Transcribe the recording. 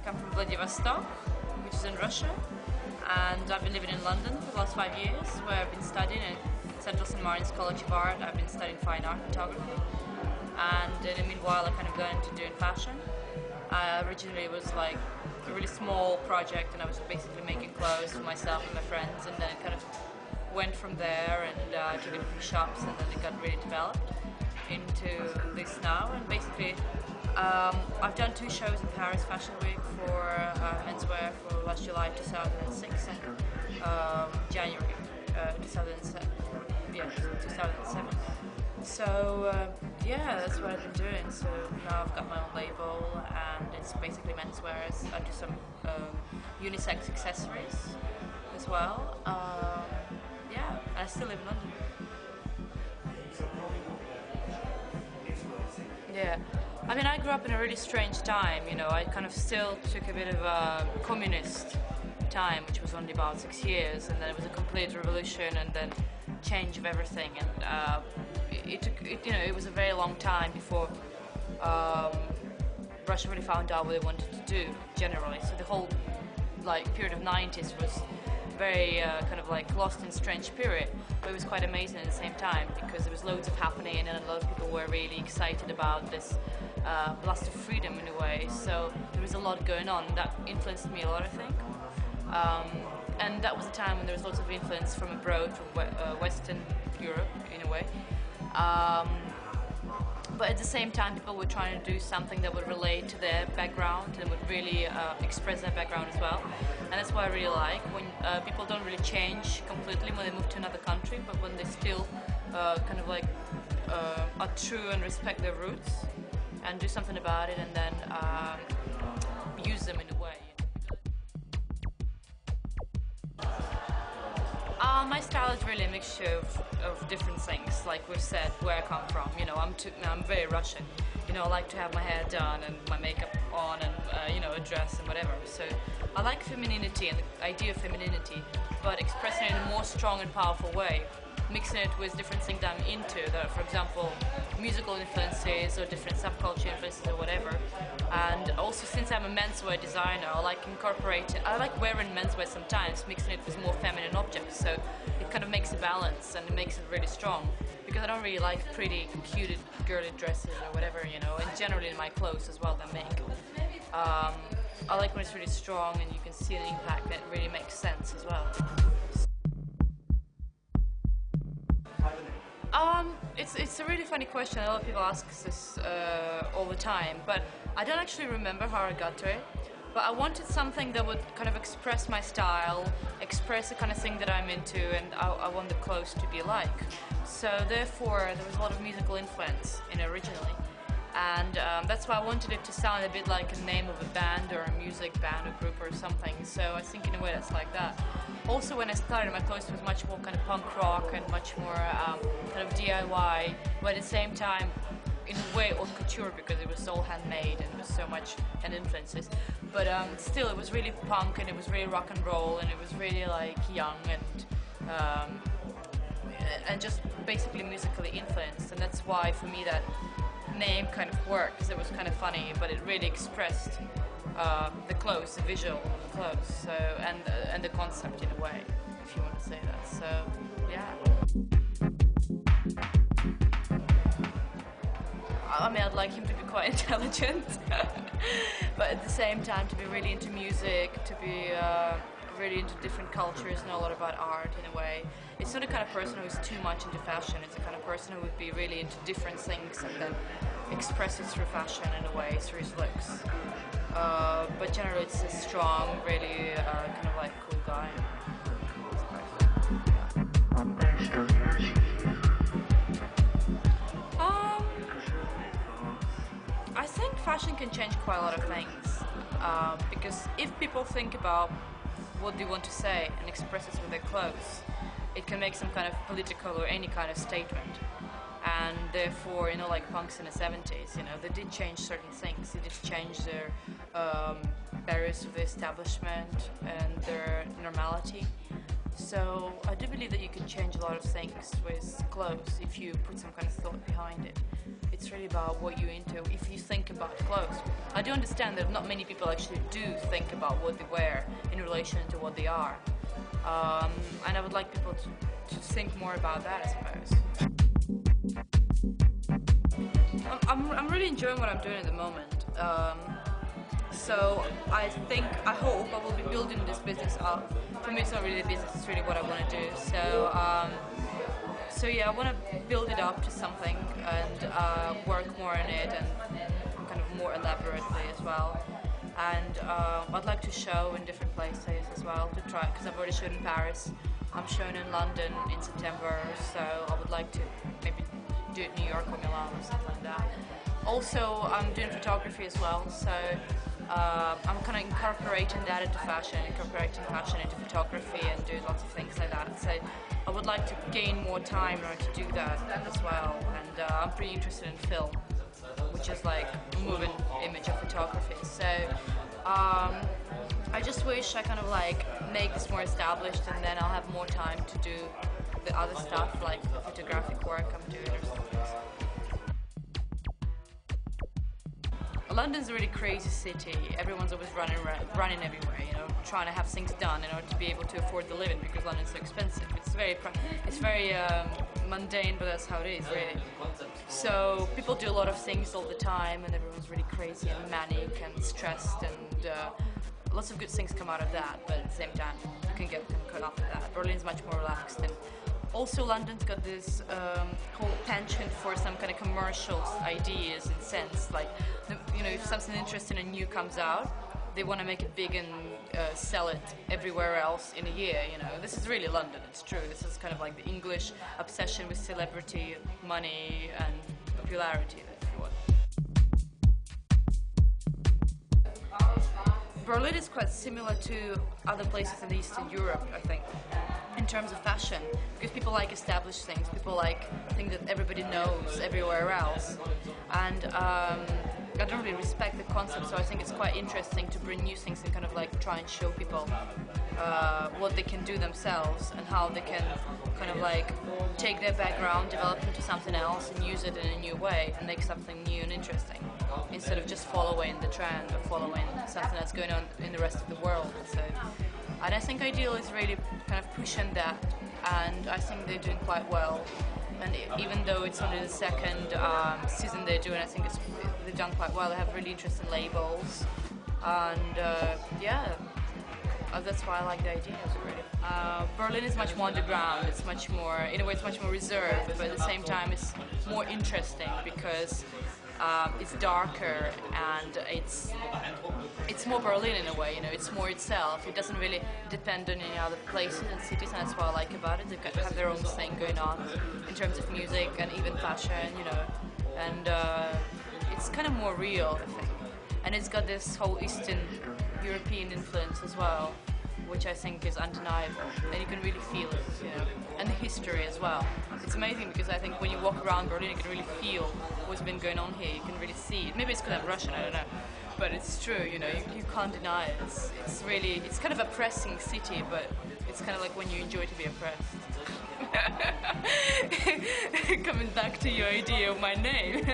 come from Vladivostok, which is in Russia, and I've been living in London for the last 5 years, where I've been studying at Central St. Martin's College of Art. I've been studying fine art photography, and in the meanwhile I kind of got into doing fashion. Originally it was like a really small project, and I was basically making clothes for myself and my friends, and then it kind of went from there, and took it to a few shops, and then it got really developed into this now. And basically I've done 2 shows in Paris Fashion Week for menswear for last July 2006 and January 2007. Yeah, 2007. So yeah, that's what I've been doing. So now I've got my own label, and it's basically menswear. I do some unisex accessories as well. Yeah, and I still live in London. Yeah, I mean, I grew up in a really strange time, you know. I kind of still took a bit of a communist time, which was only about 6 years, and then it was a complete revolution, and then change of everything, and it was a very long time before Russia really found out what they wanted to do generally. So the whole period of 90s was very kind of lost in strange period, but it was quite amazing at the same time, because there was loads of happening, and a lot of people were really excited about this blast of freedom in a way. So there was a lot going on that influenced me a lot, I think. And that was a time when there was lots of influence from abroad, from Western Europe in a way. But at the same time, people were trying to do something that would relate to their background and would really express their background as well. And that's what I really like, when people don't really change completely when they move to another country, but when they still kind of are true and respect their roots and do something about it, and then use them in a way. My style is really a mixture of different things. Like we've said, where I come from. You know, I'm very Russian. You know, I like to have my hair done and my makeup on, and a dress and whatever. So I like femininity and the idea of femininity, but expressing it in a more strong and powerful way. Mixing it with different things I'm into, that are, for example, musical influences or different subculture influences or whatever. And also, since I'm a menswear designer, I like wearing menswear sometimes, mixing it with more feminine objects. So it kind of makes a balance, and it makes it really strong. Because I don't really like pretty, cute, girly dresses or whatever, you know, and generally in my clothes as well that I make. I like when it's really strong and you can see the impact, and it really makes sense as well. It's a really funny question. A lot of people ask this all the time, but I don't actually remember how I got to it. But I wanted something that would kind of express my style, express the kind of thing that I'm into, and I want the clothes to be like. So therefore, there was a lot of musical influence in it originally. And that's why I wanted it to sound a bit like a name of a band or a music band or group or something. So I think in a way that's like that. Also, when I started, my clothes was much more kind of punk rock and much more kind of DIY, but at the same time, in a way, haute couture, because it was all handmade and it was so much hand influences. But still, it was really punk, and it was really rock and roll, and it was really young and just basically musically influenced. And that's why, for me, that name kind of worked, because it was kind of funny, but it really expressed the clothes, the visual of the clothes, so and the concept in a way, if you want to say that. So yeah. I mean, I'd like him to be quite intelligent, but at the same time to be really into music, to be really into different cultures, know a lot about art in a way. It's not the kind of person who's too much into fashion. It's the kind of person who would be really into different things and then express it through fashion in a way, through his looks. But generally it's a strong, really kind of cool guy. I think fashion can change quite a lot of things, because if people think about what they want to say and express it with their clothes, it can make some kind of political or any kind of statement. And therefore, like punks in the 70s, they did change certain things. They did change their barriers to the establishment and their normality. So I do believe that you can change a lot of things with clothes if you put some kind of thought behind it. it's really about what you're into. If you think about clothes, I do understand that not many people actually do think about what they wear in relation to what they are, and I would like people to think more about that, I suppose. I'm really enjoying what I'm doing at the moment. So I hope I will be building this business up. For me, it's not really a business; it's really what I want to do. So yeah, I want to build it up to something and work more on it and kind of more elaborately as well. And I'd like to show in different places as well to try, because I've already shown in Paris. I'm showing in London in September, so I would like to maybe do it in New York or Milan or something like that. Also, I'm doing photography as well, so I'm kind of incorporating that into fashion, incorporating fashion into photography and doing lots of things like that. So I would like to gain more time in order to do that as well. And I'm pretty interested in film, which is like a moving image of photography. So I just wish I kind of like make this more established, and then I'll have more time to do the other stuff, like the photographic work I'm doing or something. London's a really crazy city. Everyone's always running everywhere, you know, trying to have things done in order to be able to afford the living, because London's so expensive. It's very mundane, but that's how it is, really. So people do a lot of things all the time, and everyone's really crazy and manic and stressed, and lots of good things come out of that. But at the same time, you can get caught up in that. Berlin's much more relaxed, and also London's got this whole penchant for some kind of commercial ideas and sense. Like, you know, if something interesting and new comes out, they want to make it big and sell it everywhere else in a year, you know. This is really London, it's true. This is kind of like the English obsession with celebrity, money, and popularity, if you want. Berlin is quite similar to other places in Eastern Europe, I think, in terms of fashion, because people like established things, people like things that everybody knows everywhere else, and I don't really respect the concept, so I think it's quite interesting to bring new things and kind of like try and show people what they can do themselves and how they can kind of like take their background, develop into something else and use it in a new way and make something new and interesting, instead of just following the trend or following something that's going on in the rest of the world. So, and I think Ideal is really kind of pushing that, and I think they're doing quite well. And even though it's only the second season they're doing, I think they've done quite well. They have really interesting labels, and yeah, that's why I like the ideas, really. Berlin is much more underground. It's much more, in a way, it's much more reserved, but at the same time, it's more interesting because it's darker and it's more Berlin in a way. You know, it's more itself. It doesn't really depend on any other places and cities, and that's what I like about it. They have their own thing going on in terms of music and even fashion, you know, and it's kind of more real, I think. And it's got this whole Eastern European influence as well, which I think is undeniable, and you can really feel it, you know, and the history as well. It's amazing because I think when you walk around Berlin, you can really feel what's been going on here. You can really see it. Maybe it's because I'm Russian, I don't know, but it's true, you know. You can't deny it. It's really, it's kind of a oppressing city, but it's kind of like when you enjoy to be oppressed. Coming back to your idea of my name.